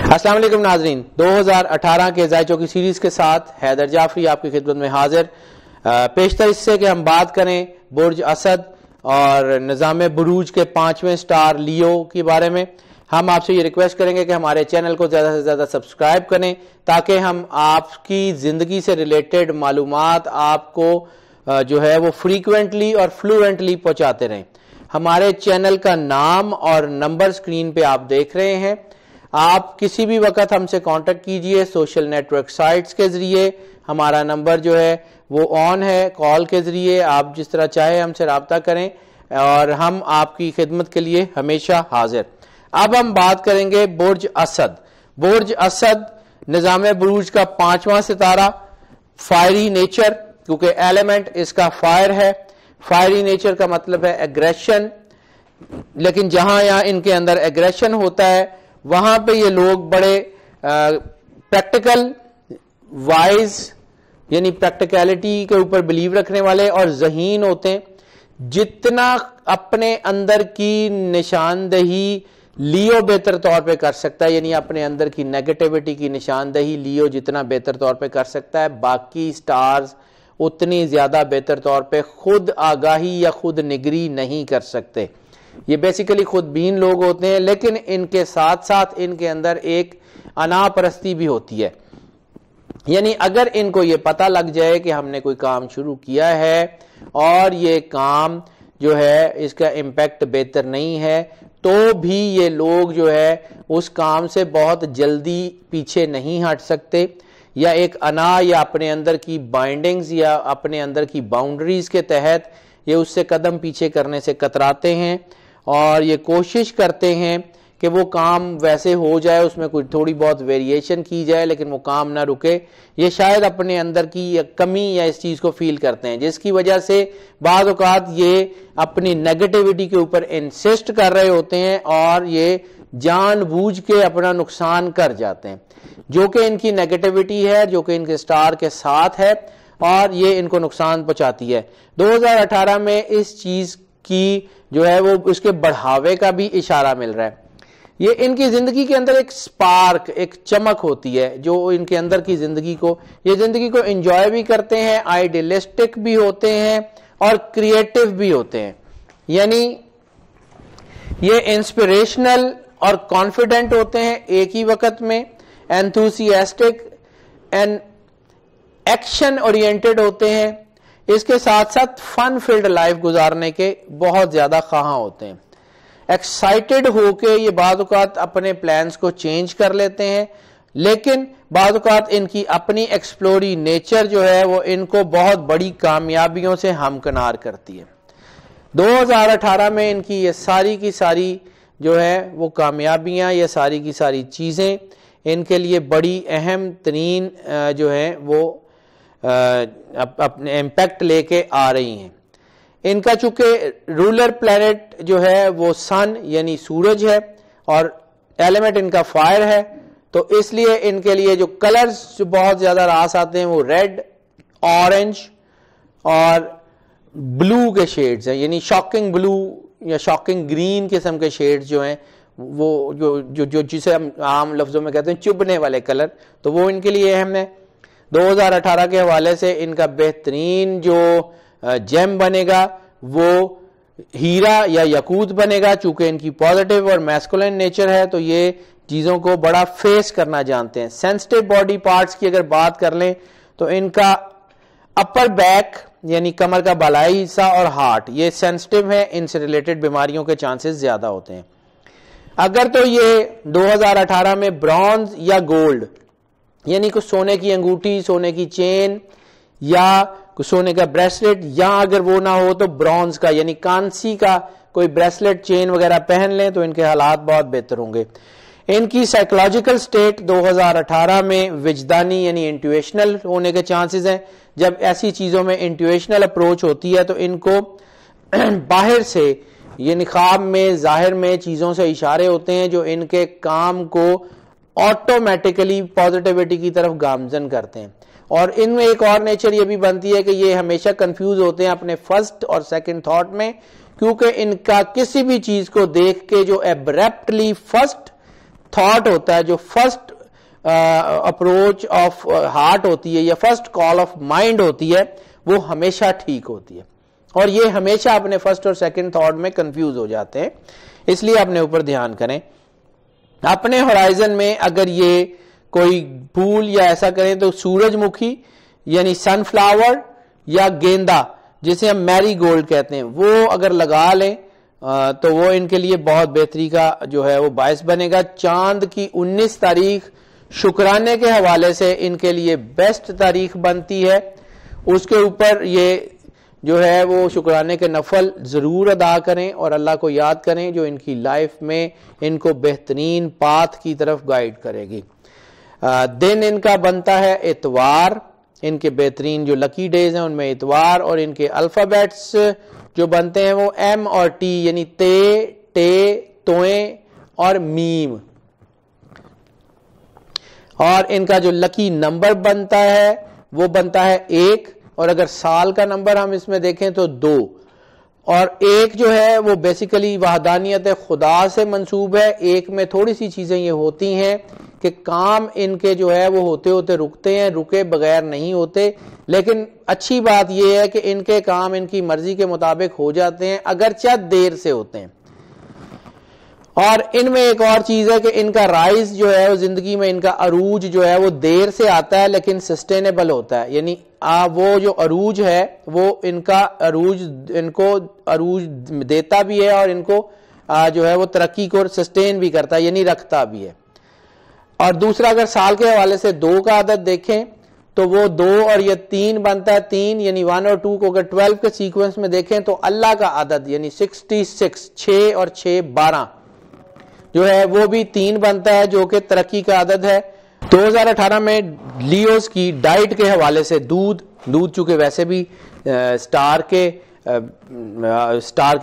السلام علیکم ناظرین، 2018 کے ذائچوں کی سیریز کے ساتھ حیدر جعفری آپ کی خدمت میں حاضر۔ پیشتر اس سے کہ ہم بات کریں برج اسد اور نظام بروج کے 5ویں سٹار لیو کے بارے میں۔ ہم آپ سے یہ ریکویسٹ کریں گے کہ ہمارے چینل کو زیادہ سے زیادہ سبسکرائب کریں تاکہ ہم آپ کی زندگی سے ریلیٹڈ معلومات آپ کو جو ہے وہ فریکوینٹلی اور فلوئنٹلی پہنچاتے رہیں۔ ہمارے چینل کا نام اور نمبر سکرین پہ آپ دیکھ رہے ہیں۔ آپ کسی بھی وقت ہم سے کانٹیکٹ کیجئے سوشل نیٹ ورک سائٹس کے ذریعے، ہمارا نمبر جو ہے وہ آن ہے، کال کے ذریعے آپ جس طرح چاہے ہم سے رابطہ کریں اور ہم آپ کی خدمت کے لیے ہمیشہ حاضر۔ اب ہم بات کریں گے برج اسد۔ برج اسد نظام بروج کا 5واں ستارہ، فائری نیچر، کیونکہ ایلیمنٹ اس کا فائر ہے۔ فائری نیچر کا مطلب ہے ایگریشن، لیکن جہاں یہاں ان کے اندر ایگریشن ہوتا ہے وہاں پہ یہ لوگ بڑے پریکٹیکل وائز، یعنی پریکٹیکلٹی کے اوپر بلیو رکھنے والے اور ذہین ہوتے ہیں۔ جتنا اپنے اندر کی نشاندہی لیو بہتر طور پہ کر سکتا ہے، یعنی اپنے اندر کی نیگیٹیوٹی کی نشاندہی لیو جتنا بہتر طور پہ کر سکتا ہے، باقی سٹارز اتنی زیادہ بہتر طور پہ خود آگاہی یا خود نگری نہیں کر سکتے۔ یہ بیسیکلی خود بین لوگ ہوتے ہیں، لیکن ان کے ساتھ ساتھ ان کے اندر ایک انا پرستی بھی ہوتی ہے۔ یعنی اگر ان کو یہ پتہ لگ جائے کہ ہم نے کوئی کام شروع کیا ہے اور یہ کام جو ہے اس کا امپیکٹ بہتر نہیں ہے، تو بھی یہ لوگ جو ہے اس کام سے بہت جلدی پیچھے نہیں ہٹ سکتے، یا ایک انا یا اپنے اندر کی بائنڈنگز یا اپنے اندر کی باؤنڈریز کے تحت یہ اس سے قدم پیچھے کرنے سے کتراتے ہیں اور یہ کوشش کرتے ہیں کہ وہ کام ویسے ہو جائے، اس میں کوئی تھوڑی بہت ویریشن کی جائے لیکن وہ کام نہ رکے۔ یہ شاید اپنے اندر کی کمی یا اس چیز کو فیل کرتے ہیں، جس کی وجہ سے بعض اوقات یہ اپنی نیگیٹیوٹی کے اوپر انسسٹ کر رہے ہوتے ہیں اور یہ جان بوجھ کے اپنا نقصان کر جاتے ہیں، جو کہ ان کی نیگیٹیوٹی ہے، جو کہ ان کے سٹار کے ساتھ ہے اور یہ ان کو نقصان پہنچاتی ہے۔ 2018 میں اس چیز کی جو ہے وہ اس کے بڑھاوے کا بھی اشارہ مل رہا ہے۔ یہ ان کی زندگی کے اندر ایک سپارک، ایک چمک ہوتی ہے جو ان کے اندر کی زندگی کو انجوائے بھی کرتے ہیں، آئیڈیلسٹک بھی ہوتے ہیں اور کریٹو بھی ہوتے ہیں۔ یعنی یہ انسپریشنل اور کانفیڈنٹ ہوتے ہیں ایک ہی وقت میں، انتھوسیاسٹک اینڈ ایکشن اورینٹڈ ہوتے ہیں، اس کے ساتھ ساتھ فن فیلڈ لائف گزارنے کے بہت زیادہ خواہاں ہوتے ہیں۔ ایکسائٹڈ ہو کے یہ بعض اوقات اپنے پلانز کو چینج کر لیتے ہیں، لیکن بعض اوقات ان کی اپنی ایکسپلوری نیچر جو ہے وہ ان کو بہت بڑی کامیابیوں سے ہمکنار کرتی ہے۔ 2018 میں ان کی یہ ساری کی ساری جو ہے وہ کامیابیاں، یہ ساری کی ساری چیزیں ان کے لیے بڑی اہم ترین جو ہے وہ اپنے امپیکٹ لے کے آ رہی ہیں۔ ان کا چونکہ رولر پلانٹ جو ہے وہ سن یعنی سورج ہے اور ایلیمنٹ ان کا فائر ہے، تو اس لیے ان کے لیے جو کلرز جو بہت زیادہ راس آتے ہیں وہ ریڈ، اورنج اور بلو کے شیڈز ہیں، یعنی شاکنگ بلو یا شاکنگ گرین قسم کے شیڈز جو ہیں وہ جو جسے ہم عام لفظوں میں کہتے ہیں چبھنے والے کلر، تو وہ ان کے لیے اہم ہے۔ 2018 کے حوالے سے ان کا بہترین جو جیم بنے گا وہ ہیرا یا یاقوت بنے گا، چونکہ ان کی پازیٹیو اور میسکولین نیچر ہے تو یہ چیزوں کو بڑا فیس کرنا جانتے ہیں۔ سینسٹیو باڈی پارٹس کی اگر بات کر لیں تو ان کا اپر بیک یعنی کمر کا بالائی حصہ اور ہارٹ یہ سینسٹیو ہے، ان سے ریلیٹڈ بیماریوں کے چانسز زیادہ ہوتے ہیں۔ اگر تو یہ 2018 میں برونز یا گولڈ یعنی کچھ سونے کی انگوٹھی، سونے کی چین یا کچھ سونے کا بریسلٹ، یا اگر وہ نہ ہو تو برونز کا یعنی کانسی کا کوئی بریسلٹ چین وغیرہ پہن لیں تو ان کے حالات بہت بہتر ہوں گے۔ ان کی سائیکولوجیکل سٹیٹ 2018 میں وجدانی یعنی انٹویشنل ہونے کے چانسز ہیں۔ جب ایسی چیزوں میں انٹویشنل اپروچ ہوتی ہے تو ان کو باہر سے یعنی خواب میں ظاہر میں چیزوں سے اشارے ہوتے ہیں جو ان کے کام کو آٹومیٹیکلی پازیٹیوٹی کی طرف گامزن کرتے ہیں۔ اور ان میں ایک اور نیچر یہ بھی بنتی ہے کہ یہ ہمیشہ کنفیوز ہوتے ہیں اپنے فرسٹ اور سیکنڈ تھاٹ میں، کیونکہ ان کا کسی بھی چیز کو دیکھ کے جو ایبریپٹلی فرسٹ تھاٹ ہوتا ہے, جو فرسٹ اپروچ آف ہارٹ ہوتی ہے یا فرسٹ کال آف مائنڈ ہوتی ہے, وہ ہمیشہ ٹھیک ہوتی ہے. اور یہ ہمیشہ اپنے فرسٹ اور سیکنڈ تھاٹ میں کنفیوز ہو جاتے ہیں, اس لیے اپنے اوپر دھیان کریں. اپنے ہورائزن میں اگر یہ کوئی پھول یا ایسا کریں تو سورج مکھی یعنی سن فلاور یا گیندا جسے ہم میری گولڈ کہتے ہیں, وہ اگر لگا لیں تو وہ ان کے لیے بہت بہتری کا جو ہے وہ باعث بنے گا. چاند کی 19 تاریخ شکرانے کے حوالے سے ان کے لیے بیسٹ تاریخ بنتی ہے. اس کے اوپر یہ جو ہے وہ شکرانے کے نفل ضرور ادا کریں اور اللہ کو یاد کریں, جو ان کی لائف میں ان کو بہترین پاتھ کی طرف گائیڈ کرے گی. دن ان کا بنتا ہے اتوار, ان کے بہترین جو لکی ڈیز ہیں ان میں اتوار, اور ان کے الفابیٹس جو بنتے ہیں وہ ایم اور ٹی یعنی تے, ٹے, توئیں اور میم. اور ان کا جو لکی نمبر بنتا ہے وہ بنتا ہے 1, اور اگر سال کا نمبر ہم اس میں دیکھیں تو 2, اور 1 جو ہے وہ بیسیکلی وحدانیت خدا سے منسوب ہے. 1 میں تھوڑی سی چیزیں یہ ہوتی ہیں کہ کام ان کے جو ہے وہ ہوتے ہوتے رکتے ہیں, رکے بغیر نہیں ہوتے, لیکن اچھی بات یہ ہے کہ ان کے کام ان کی مرضی کے مطابق ہو جاتے ہیں اگرچہ دیر سے ہوتے ہیں. اور ان میں ایک اور چیز ہے کہ ان کا رائز جو ہے وہ زندگی میں ان کا عروج جو ہے وہ دیر سے آتا ہے لیکن سسٹینیبل ہوتا ہے, یعنی وہ جو عروج ہے وہ ان کا عروج ان کو عروج دیتا بھی ہے اور ان کو جو ہے وہ ترقی کو سسٹین بھی کرتا ہے یعنی رکھتا بھی ہے. اور دوسرا اگر سال کے حوالے سے 2 کا عدد دیکھیں تو وہ 2 اور یہ 3 بنتا ہے. 3 یعنی 1 اور 2 کو اگر 12 کے سیکوینس میں دیکھیں تو اللہ کا عدد یعنی 66, 6 اور 6 12 جو ہے وہ بھی 3 بنتا ہے جو کہ ترقی کا عدد ہے. 2018 میں لیوز کی ڈائٹ کے حوالے سے دودھ چونکہ ویسے بھی سٹار کہہ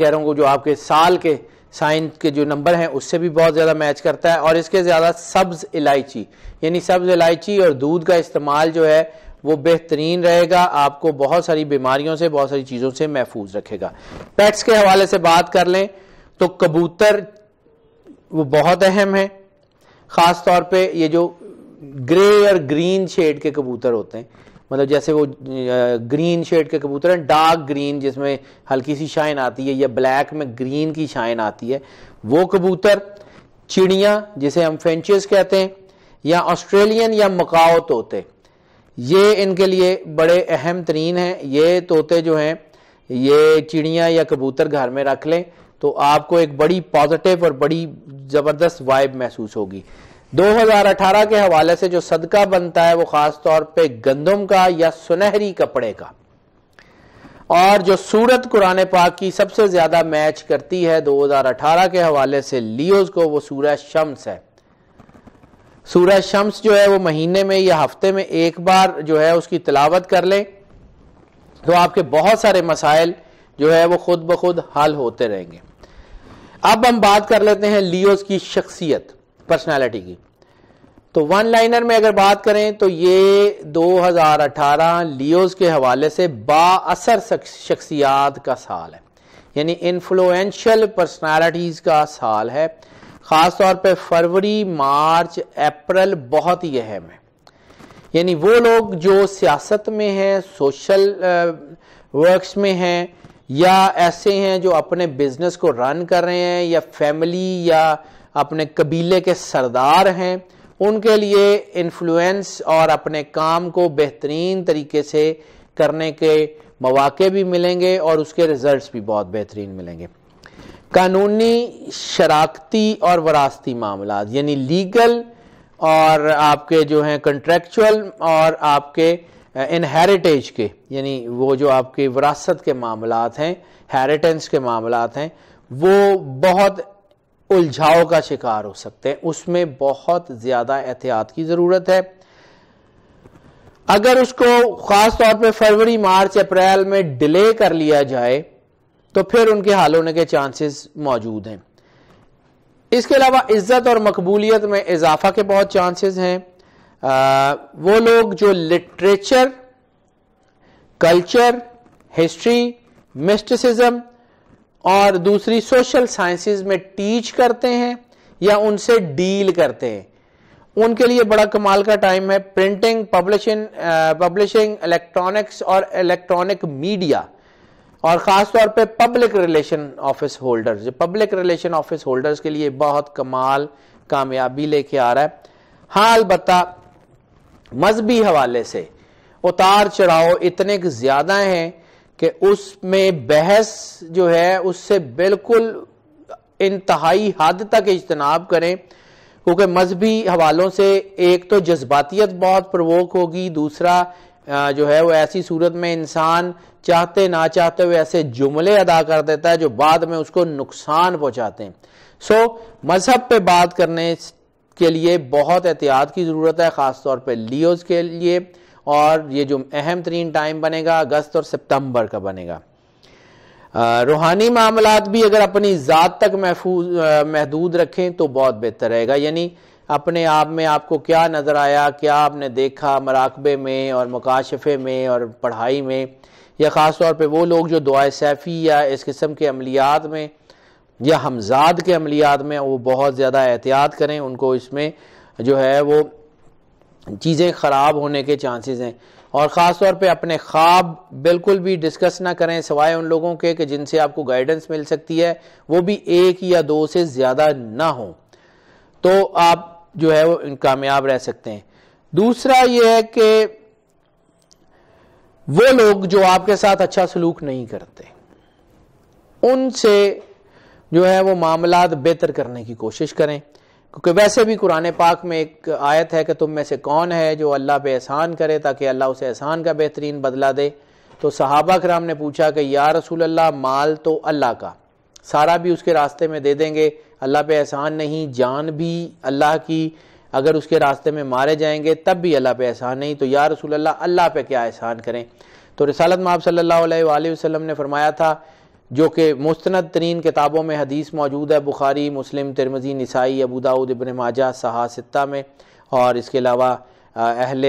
رہا ہوں جو آپ کے سال کے سائن کے جو نمبر ہیں اس سے بھی بہت زیادہ میچ کرتا ہے, اور اس کے زیادہ سبز الائچی یعنی سبز الائچی اور دودھ کا استعمال جو ہے وہ بہترین رہے گا, آپ کو بہت ساری بیماریوں سے بہت ساری چیزوں سے محفوظ رکھے گا. پیٹس کے حوالے سے بات کر لیں تو کبوتر وہ بہت اہم ہے, خاص طور پہ یہ جو گرے اور گرین شیڈ کے کبوتر ہوتے ہیں, مطلب جیسے وہ گرین شیڈ کے کبوتر ہیں, ڈارک گرین جس میں ہلکی سی شائن آتی ہے یا بلیک میں گرین کی شائن آتی ہے, وہ کبوتر. چڑیاں جسے ہم فینچز کہتے ہیں, یا آسٹریلین یا مکاؤ طوطے, یہ ان کے لیے بڑے اہم ترین ہیں. یہ طوطے جو ہیں یہ چڑیاں یا کبوتر گھر میں رکھ لیں تو آپ کو ایک بڑی پازیٹیو اور بڑی زبردست وائب محسوس ہوگی. 2018 کے حوالے سے جو صدقہ بنتا ہے وہ خاص طور پہ گندم کا یا سنہری کپڑے کا, اور جو سورت قرآن پاک کی سب سے زیادہ میچ کرتی ہے 2018 کے حوالے سے لیوز کو, وہ سورہ شمس ہے. سورہ شمس جو ہے وہ مہینے میں یا ہفتے میں ایک بار جو ہے اس کی تلاوت کر لیں تو آپ کے بہت سارے مسائل جو ہے وہ خود بخود حل ہوتے رہیں گے. اب ہم بات کر لیتے ہیں لیوز کی شخصیت, پرسنالٹی کی. تو 1 لائنر میں اگر بات کریں تو یہ 2018 لیوز کے حوالے سے با اثر شخصیات کا سال ہے, یعنی انفلوئنشل پرسنالٹیز کا سال ہے. خاص طور پہ فروری, مارچ, اپریل بہت ہی اہم ہے. یعنی وہ لوگ جو سیاست میں ہیں, سوشل ورکس میں ہیں, یا ایسے ہیں جو اپنے بزنس کو رن کر رہے ہیں, یا فیملی یا اپنے قبیلے کے سردار ہیں, ان کے لیے انفلوئنس اور اپنے کام کو بہترین طریقے سے کرنے کے مواقع بھی ملیں گے اور اس کے ریزلٹس بھی بہت بہترین ملیں گے. قانونی, شراکتی اور وراثتی معاملات یعنی لیگل اور آپ کے جو ہیں کنٹریکچول اور آپ کے انہیریٹیج کے, یعنی وہ جو آپ کے وراثت کے معاملات ہیں, ہیریٹنس کے معاملات ہیں, وہ بہت الجھاؤ کا شکار ہو سکتے ہیں. اس میں بہت زیادہ احتیاط کی ضرورت ہے. اگر اس کو خاص طور پہ فروری, مارچ, اپریل میں ڈیلے کر لیا جائے تو پھر ان کے حل ہونے کے چانسز موجود ہیں. اس کے علاوہ عزت اور مقبولیت میں اضافہ کے بہت چانسز ہیں. وہ لوگ جو لٹریچر, کلچر, ہسٹری, مسٹسزم اور دوسری سوشل سائنسز میں ٹیچ کرتے ہیں یا ان سے ڈیل کرتے ہیں، ان کے لیے بڑا کمال کا ٹائم ہے۔ پرنٹنگ، پبلشنگ، الیکٹرانکس اور الیکٹرانک میڈیا، اور خاص طور پہ public relation office holders, public relation office holders کے لیے بہت کمال کامیابی لے کے آ رہا ہے۔ ہاں البتہ مذہبی حوالے سے اتار چڑھاؤ اتنے زیادہ ہیں کہ اس میں بحث جو ہے اس سے بالکل انتہائی حد تک اجتناب کریں، کیونکہ مذہبی حوالوں سے ایک تو جذباتیت بہت پرووک ہوگی، دوسرا جو ہے وہ ایسی صورت میں انسان چاہتے نہ چاہتے ہوئے ایسے جملے ادا کر دیتا ہے جو بعد میں اس کو نقصان پہنچاتے ہیں۔ سو مذہب پہ بات کرنے کے لیے بہت احتیاط کی ضرورت ہے، خاص طور پہ لیوز کے لیے، اور یہ جو اہم ترین ٹائم بنے گا اگست اور سپتمبر کا بنے گا۔ روحانی معاملات بھی اگر اپنی ذات تک محدود رکھیں تو بہت بہتر رہے گا، یعنی اپنے آپ میں آپ کو کیا نظر آیا، کیا آپ نے دیکھا مراقبے میں اور مکاشفے میں اور پڑھائی میں، یا خاص طور پہ وہ لوگ جو دعائے سیفی یا اس قسم کے عملیات میں یا ہمزاد کے عملیات میں، وہ بہت زیادہ احتیاط کریں، ان کو اس میں جو ہے وہ چیزیں خراب ہونے کے چانسز ہیں۔ اور خاص طور پہ اپنے خواب بالکل بھی ڈسکس نہ کریں سوائے ان لوگوں کے کہ جن سے آپ کو گائیڈنس مل سکتی ہے، وہ بھی ایک یا دو سے زیادہ نہ ہوں، تو آپ جو ہے وہ کامیاب رہ سکتے ہیں۔ دوسرا یہ ہے کہ وہ لوگ جو آپ کے ساتھ اچھا سلوک نہیں کرتے، ان سے جو ہے وہ معاملات بہتر کرنے کی کوشش کریں، کیونکہ ویسے بھی قرآن پاک میں ایک آیت ہے کہ تم میں سے کون ہے جو اللہ پہ احسان کرے تاکہ اللہ اسے احسان کا بہترین بدلہ دے۔ تو صحابہ کرام نے پوچھا کہ یا رسول اللہ، مال تو اللہ کا، سارا بھی اس کے راستے میں دے دیں گے، اللہ پہ احسان نہیں، جان بھی اللہ کی، اگر اس کے راستے میں مارے جائیں گے تب بھی اللہ پہ احسان نہیں، تو یا رسول اللہ اللہ پہ کیا احسان کریں؟ تو رسالت مآب صلی اللہ علیہ وآلہ وسلم نے فرمایا تھا، جو کہ مستند ترین کتابوں میں حدیث موجود ہے، بخاری، مسلم، ترمذی، نسائی، ابو داؤد، ابن ماجہ، صحاح ستہ میں، اور اس کے علاوہ اہل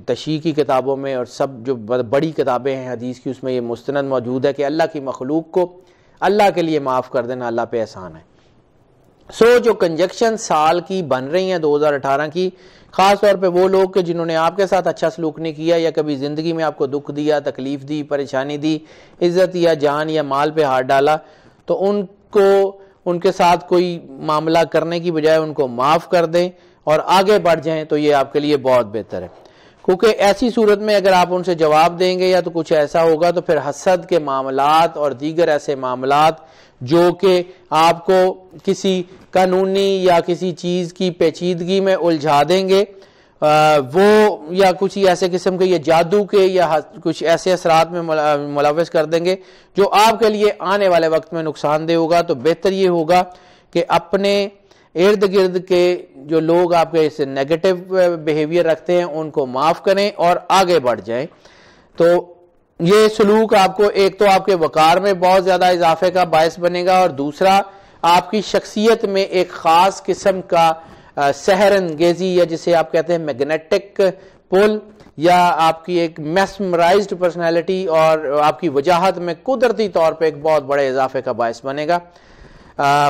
تشیع کی کتابوں میں، اور سب جو بڑی کتابیں ہیں حدیث کی اس میں یہ مستند موجود ہے کہ اللہ کی مخلوق کو اللہ کے لیے معاف کر دینا اللہ پہ احسان ہے۔ سو جو کنجکشن سال کی بن رہی ہیں 2018 کی، خاص طور پہ وہ لوگ کہ جنہوں نے آپ کے ساتھ اچھا سلوک نہیں کیا یا کبھی زندگی میں آپ کو دکھ دیا، تکلیف دی، پریشانی دی، عزت یا جان یا مال پہ ہاتھ ڈالا، تو ان کو ان کے ساتھ کوئی معاملہ کرنے کی بجائے ان کو معاف کر دیں اور آگے بڑھ جائیں، تو یہ آپ کے لیے بہت بہتر ہے، کیونکہ ایسی صورت میں اگر آپ ان سے جواب دیں گے یا تو کچھ ایسا ہوگا تو پھر حسد کے معاملات اور دیگر ایسے معاملات جو کہ آپ کو کسی قانونی یا کسی چیز کی پیچیدگی میں الجھا دیں گے، وہ یا کچھ ایسے قسم کے یہ جادو کے یا کچھ ایسے اثرات میں ملوث کر دیں گے جو آپ کے لیے آنے والے وقت میں نقصان دہ ہوگا۔ تو بہتر یہ ہوگا کہ اپنے ارد گرد کے جو لوگ آپ کے اس نیگیٹو بیہیویئر رکھتے ہیں ان کو معاف کریں اور آگے بڑھ جائیں۔ تو یہ سلوک آپ کو ایک تو آپ کے وقار میں بہت زیادہ اضافے کا باعث بنے گا، اور دوسرا آپ کی شخصیت میں ایک خاص قسم کا سحر انگیزی یا جسے آپ کہتے ہیں میگنیٹک پل، یا آپ کی ایک میسمرائزڈ پرسنالٹی اور آپ کی وجاہت میں قدرتی طور پہ ایک بہت بڑے اضافے کا باعث بنے گا۔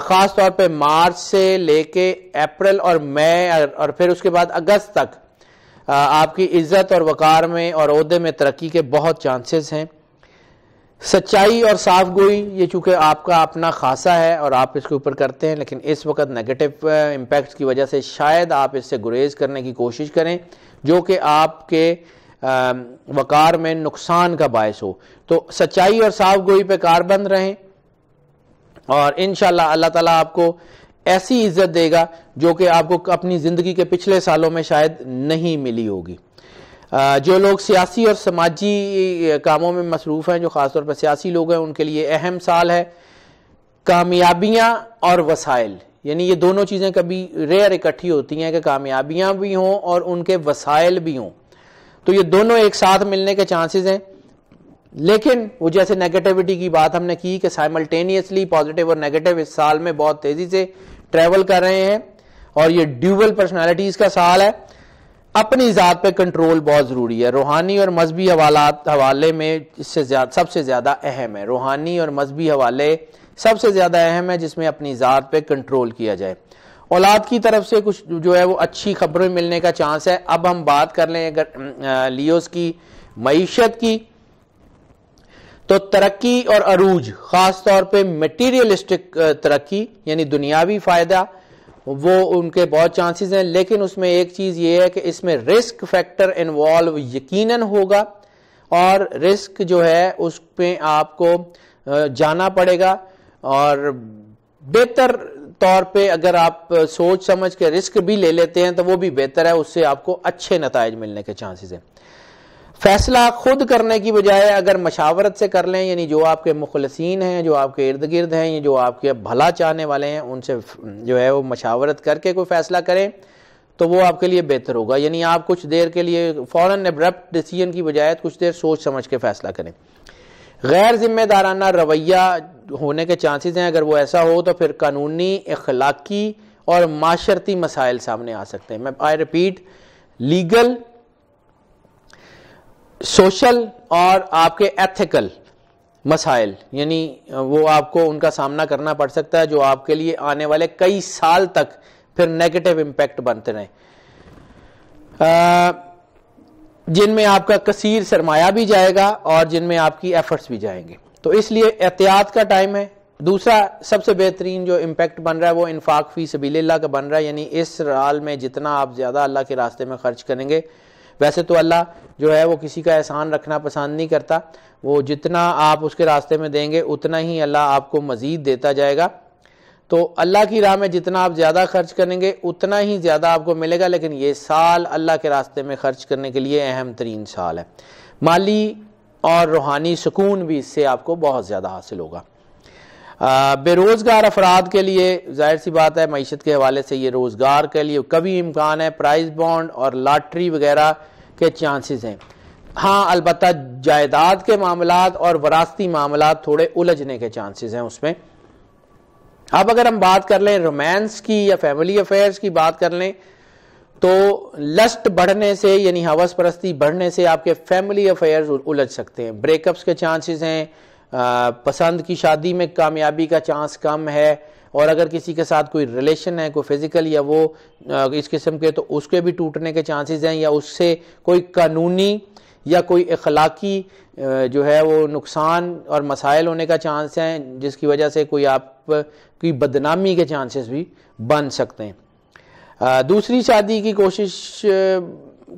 خاص طور پہ مارچ سے لے کے اپریل اور مئی اور پھر اس کے بعد اگست تک آپ کی عزت اور وقار میں اور عہدے میں ترقی کے بہت چانسز ہیں۔ سچائی اور صاف گوئی، یہ چونکہ آپ کا اپنا خاصہ ہے اور آپ اس کے اوپر کرتے ہیں، لیکن اس وقت نیگیٹو امپیکٹس کی وجہ سے شاید آپ اس سے گریز کرنے کی کوشش کریں جو کہ آپ کے وقار میں نقصان کا باعث ہو۔ تو سچائی اور صاف گوئی پہ کاربند رہیں، اور انشاءاللہ اللہ تعالیٰ آپ کو ایسی عزت دے گا جو کہ آپ کو اپنی زندگی کے پچھلے سالوں میں شاید نہیں ملی ہوگی۔ جو لوگ سیاسی اور سماجی کاموں میں مصروف ہیں، جو خاص طور پر سیاسی لوگ ہیں، ان کے لیے اہم سال ہے۔ کامیابیاں اور وسائل، یعنی یہ دونوں چیزیں کبھی ریئر اکٹھی ہوتی ہیں کہ کامیابیاں بھی ہوں اور ان کے وسائل بھی ہوں، تو یہ دونوں ایک ساتھ ملنے کے چانسز ہیں۔ لیکن وہ جیسے نیگیٹیوٹی کی بات ہم نے کی کہ سائملٹینیسلی پازیٹیو اور نیگیٹو اس سال میں بہت تیزی سے ٹریول کر رہے ہیں، اور یہ ڈیول پرسنالٹیز کا سال ہے۔ اپنی ذات پہ کنٹرول بہت ضروری ہے، روحانی اور مذہبی حوالے میں اس سے سب سے زیادہ اہم ہے، روحانی اور مذہبی حوالے سب سے زیادہ اہم ہے جس میں اپنی ذات پہ کنٹرول کیا جائے، اولاد کی طرف سے کچھ جو ہے وہ اچھی خبریں ملنے کا چانس ہے. اب ہم بات کر لیں اگر لیوز کی معیشت کی تو ترقی اور عروج، خاص طور پہ میٹیریلسٹک ترقی یعنی دنیاوی فائدہ، وہ ان کے بہت چانسز ہیں. لیکن اس میں ایک چیز یہ ہے کہ اس میں رسک فیکٹر انوالو یقیناً ہوگا، اور رسک جو ہے اس پہ آپ کو جانا پڑے گا. اور بہتر طور پہ اگر آپ سوچ سمجھ کے رسک بھی لے لیتے ہیں تو وہ بھی بہتر ہے، اس سے آپ کو اچھے نتائج ملنے کے چانسز ہیں. فیصلہ خود کرنے کی بجائے اگر مشاورت سے کر لیں، یعنی جو آپ کے مخلصین ہیں، جو آپ کے ارد گرد ہیں، جو آپ کے بھلا چاہنے والے ہیں، ان سے جو ہے وہ مشاورت کر کے کوئی فیصلہ کریں تو وہ آپ کے لیے بہتر ہوگا. یعنی آپ کچھ دیر کے لیے فوراً ابرپٹ ڈیسیژن کی بجائے کچھ دیر سوچ سمجھ کے فیصلہ کریں. غیر ذمہ دارانہ رویہ ہونے کے چانسز ہیں. اگر وہ ایسا ہو تو پھر قانونی، اخلاقی اور معاشرتی مسائل سامنے آ سکتے ہیں. آئی ریپیٹ، لیگل، سوشل اور آپ کے ایتھیکل مسائل، یعنی وہ آپ کو ان کا سامنا کرنا پڑ سکتا ہے جو آپ کے لیے آنے والے کئی سال تک پھر نیگیٹو امپیکٹ بنتے رہیں، جن میں آپ کا کثیر سرمایہ بھی جائے گا اور جن میں آپ کی ایفرٹس بھی جائیں گے. تو اس لیے احتیاط کا ٹائم ہے. دوسرا سب سے بہترین جو امپیکٹ بن رہا ہے وہ انفاق فی سبیل اللہ کا بن رہا ہے. یعنی اس سال میں جتنا آپ زیادہ اللہ کے راستے میں خرچ کریں گے، ویسے تو اللہ جو ہے وہ کسی کا احسان رکھنا پسند نہیں کرتا، وہ جتنا آپ اس کے راستے میں دیں گے اتنا ہی اللہ آپ کو مزید دیتا جائے گا. تو اللہ کی راہ میں جتنا آپ زیادہ خرچ کریں گے اتنا ہی زیادہ آپ کو ملے گا. لیکن یہ سال اللہ کے راستے میں خرچ کرنے کے لیے اہم ترین سال ہے. مالی اور روحانی سکون بھی اس سے آپ کو بہت زیادہ حاصل ہوگا. بے روزگار افراد کے لیے ظاہر سی بات ہے معیشت کے حوالے سے یہ روزگار کے لیے کبھی امکان ہے، پرائز بانڈ اور لاٹری وغیرہ کے چانسز ہیں. ہاں البتہ جائیداد کے معاملات اور وراثتی معاملات تھوڑے الجھنے کے چانسز ہیں اس میں. اب اگر ہم بات کر لیں رومانس کی یا فیملی افیئرز کی بات کر لیں تو لسٹ بڑھنے سے یعنی ہوس پرستی بڑھنے سے آپ کے فیملی افیئرز الجھ سکتے ہیں. بریک اپس کے چانسز ہیں، پسند کی شادی میں کامیابی کا چانس کم ہے، اور اگر کسی کے ساتھ کوئی ریلیشن ہے، کوئی فزیکل یا وہ اس قسم کے، تو اس کے بھی ٹوٹنے کے چانسز ہیں، یا اس سے کوئی قانونی یا کوئی اخلاقی جو ہے وہ نقصان اور مسائل ہونے کا چانس ہیں، جس کی وجہ سے کوئی آپ کی بدنامی کے چانسز بھی بن سکتے ہیں. دوسری شادی کی کوشش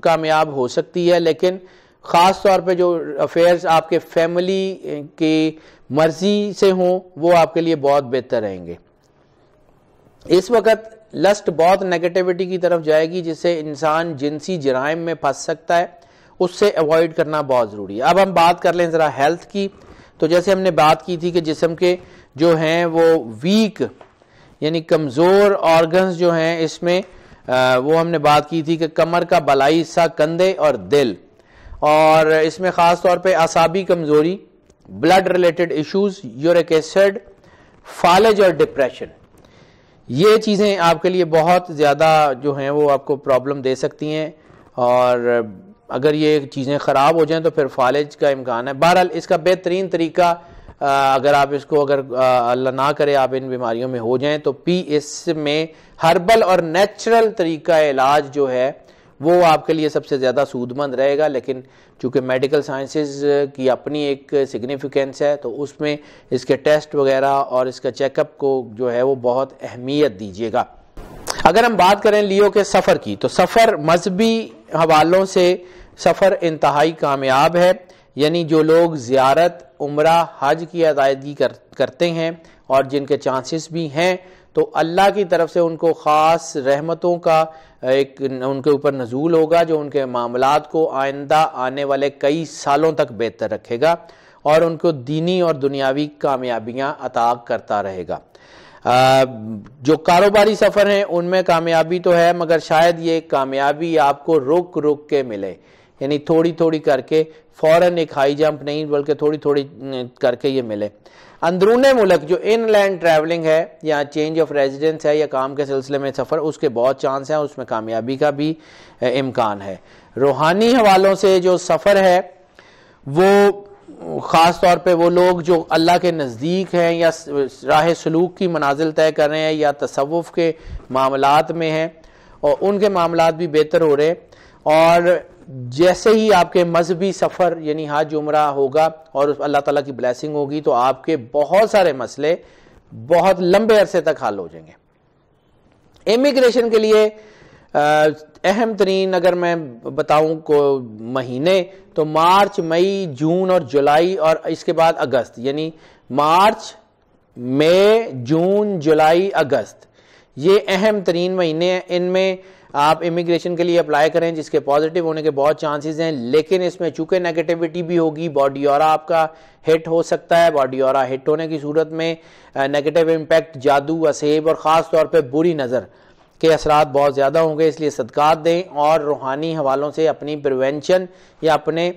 کامیاب ہو سکتی ہے، لیکن خاص طور پہ جو افیئرز آپ کے فیملی کی مرضی سے ہوں وہ آپ کے لیے بہت بہتر رہیں گے. اس وقت لسٹ بہت نیگیٹیوٹی کی طرف جائے گی، جس سے انسان جنسی جرائم میں پھنس سکتا ہے، اس سے ایوائڈ کرنا بہت ضروری ہے. اب ہم بات کر لیں ذرا ہیلتھ کی. تو جیسے ہم نے بات کی تھی کہ جسم کے جو ہیں وہ ویک یعنی کمزور آرگنز جو ہیں، اس میں وہ ہم نے بات کی تھی کہ کمر کا بالائی حصہ، کندھے اور دل، اور اس میں خاص طور پہ اعصابی کمزوری، blood related issues, uric acid, فالج اور ڈپریشن، یہ چیزیں آپ کے لیے بہت زیادہ جو ہیں وہ آپ کو پرابلم دے سکتی ہیں. اور اگر یہ چیزیں خراب ہو جائیں تو پھر فالج کا امکان ہے. بہرحال اس کا بہترین طریقہ اگر آپ اس کو اگر اللہ نہ کرے آپ ان بیماریوں میں ہو جائیں تو اس میں ہربل اور نیچرل طریقہ علاج جو ہے وہ آپ کے لیے سب سے زیادہ سود مند رہے گا. لیکن چونکہ میڈیکل سائنسز کی اپنی ایک سگنیفیکینس ہے تو اس میں اس کے ٹیسٹ وغیرہ اور اس کا چیک اپ کو جو ہے وہ بہت اہمیت دیجیے گا. اگر ہم بات کریں لیو کے سفر کی تو سفر مذہبی حوالوں سے سفر انتہائی کامیاب ہے. یعنی جو لوگ زیارت، عمرہ، حج کی ادائیگی کرتے ہیں اور جن کے چانسز بھی ہیں تو اللہ کی طرف سے ان کو خاص رحمتوں کا ایک ان کے اوپر نزول ہوگا جو ان کے معاملات کو آئندہ آنے والے کئی سالوں تک بہتر رکھے گا اور ان کو دینی اور دنیاوی کامیابیاں عطا کرتا رہے گا. جو کاروباری سفر ہیں ان میں کامیابی تو ہے، مگر شاید یہ کامیابی آپ کو رک رک کے ملے، یعنی تھوڑی تھوڑی کر کے، فوراً ایک ہائی جمپ نہیں بلکہ تھوڑی تھوڑی کر کے یہ ملے. اندرون ملک جو ان لینڈ ٹریولنگ ہے یا چینج آف ریزیڈنس ہے یا کام کے سلسلے میں سفر، اس کے بہت چانس ہیں، اس میں کامیابی کا بھی امکان ہے. روحانی حوالوں سے جو سفر ہے وہ خاص طور پہ وہ لوگ جو اللہ کے نزدیک ہیں یا راہ سلوک کی منازل طے کر رہے ہیں یا تصوف کے معاملات میں ہیں، اور ان کے معاملات بھی بہتر ہو رہے ہیں، اور جیسے ہی آپ کے مذہبی سفر یعنی حج عمرہ ہوگا اور اللہ تعالیٰ کی بلیسنگ ہوگی تو آپ کے بہت سارے مسئلے بہت لمبے عرصے تک حل ہو جائیں گے۔ امیگریشن کے لیے اہم ترین اگر میں بتاؤں کو مہینے تو مارچ، مئی، جون اور جولائی، اور اس کے بعد اگست، یعنی مارچ، مئی، جون، جولائی، اگست، یہ اہم ترین مہینے ہیں۔ ان میں آپ امیگریشن کے لیے اپلائی کریں، جس کے پازیٹیو ہونے کے بہت چانسز ہیں، لیکن اس میں چونکہ نیگیٹیوٹی بھی ہوگی، باڈی اورا آپ کا ہٹ ہو سکتا ہے۔ باڈی اورا ہٹ ہونے کی صورت میں نیگیٹیو امپیکٹ، جادو، اسیب اور خاص طور پہ بری نظر کے اثرات بہت زیادہ ہوں گے، اس لیے صدقات دیں اور روحانی حوالوں سے اپنی پریونشن یا اپنے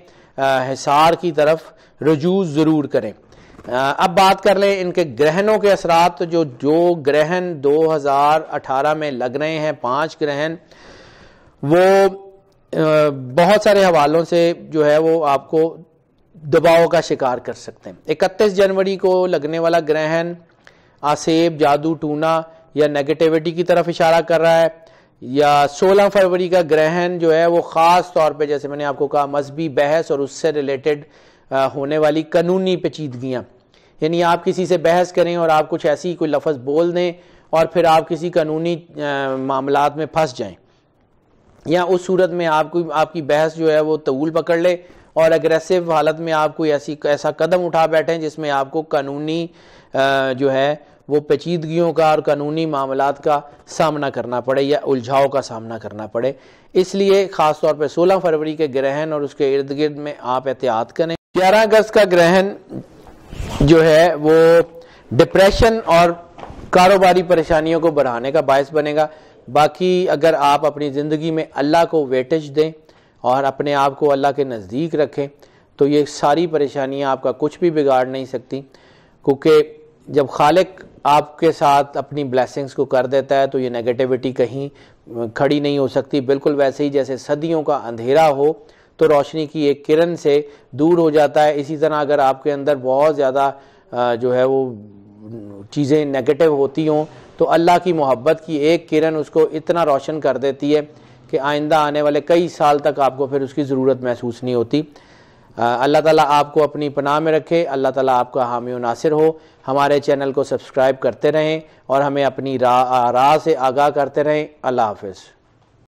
حصار کی طرف رجوع ضرور کریں۔ اب بات کر لیں ان کے گرہنوں کے اثرات۔ جو گرہن 2018 میں لگ رہے ہیں، 5 گرہن، وہ بہت سارے حوالوں سے جو ہے وہ آپ کو دباؤ کا شکار کر سکتے ہیں۔ 31 جنوری کو لگنے والا گرہن آسیب، جادو ٹونا یا نیگیٹیوٹی کی طرف اشارہ کر رہا ہے، یا 16 فروری کا گرہن جو ہے وہ خاص طور پہ جیسے میں نے آپ کو کہا مذہبی بحث اور اس سے ریلیٹڈ ہونے والی قانونی پیچیدگیاں، یعنی آپ کسی سے بحث کریں اور آپ کچھ ایسی کوئی لفظ بول دیں اور پھر آپ کسی قانونی معاملات میں پھنس جائیں، یا اس صورت میں آپ کی بحث جو ہے وہ طول پکڑ لے اور اگریسو حالت میں آپ کوئی ایسا قدم اٹھا بیٹھیں جس میں آپ کو قانونی جو ہے وہ پیچیدگیوں کا اور قانونی معاملات کا سامنا کرنا پڑے یا الجھاؤ کا سامنا کرنا پڑے۔ اس لیے خاص طور پہ 16 فروری کے گرہن اور اس کے ارد گرد میں آپ احتیاط کریں۔ 11 اگست کا گرہن جو ہے وہ ڈپریشن اور کاروباری پریشانیوں کو بڑھانے کا باعث بنے گا۔ باقی اگر آپ اپنی زندگی میں اللہ کو ویٹیج دیں اور اپنے آپ کو اللہ کے نزدیک رکھیں تو یہ ساری پریشانیاں آپ کا کچھ بھی بگاڑ نہیں سکتی، کیونکہ جب خالق آپ کے ساتھ اپنی بلیسنگز کو کر دیتا ہے تو یہ نیگیٹیوٹی کہیں کھڑی نہیں ہو سکتی۔ بالکل ویسے ہی جیسے صدیوں کا اندھیرا ہو تو روشنی کی ایک کرن سے دور ہو جاتا ہے، اسی طرح اگر آپ کے اندر بہت زیادہ جو ہے وہ چیزیں نیگیٹو ہوتی ہوں تو اللہ کی محبت کی ایک کرن اس کو اتنا روشن کر دیتی ہے کہ آئندہ آنے والے کئی سال تک آپ کو پھر اس کی ضرورت محسوس نہیں ہوتی۔ اللہ تعالیٰ آپ کو اپنی پناہ میں رکھے، اللہ تعالیٰ آپ کا حامی و ناصر ہو۔ ہمارے چینل کو سبسکرائب کرتے رہیں اور ہمیں اپنی راہ سے آگاہ کرتے رہیں۔ اللہ حافظ۔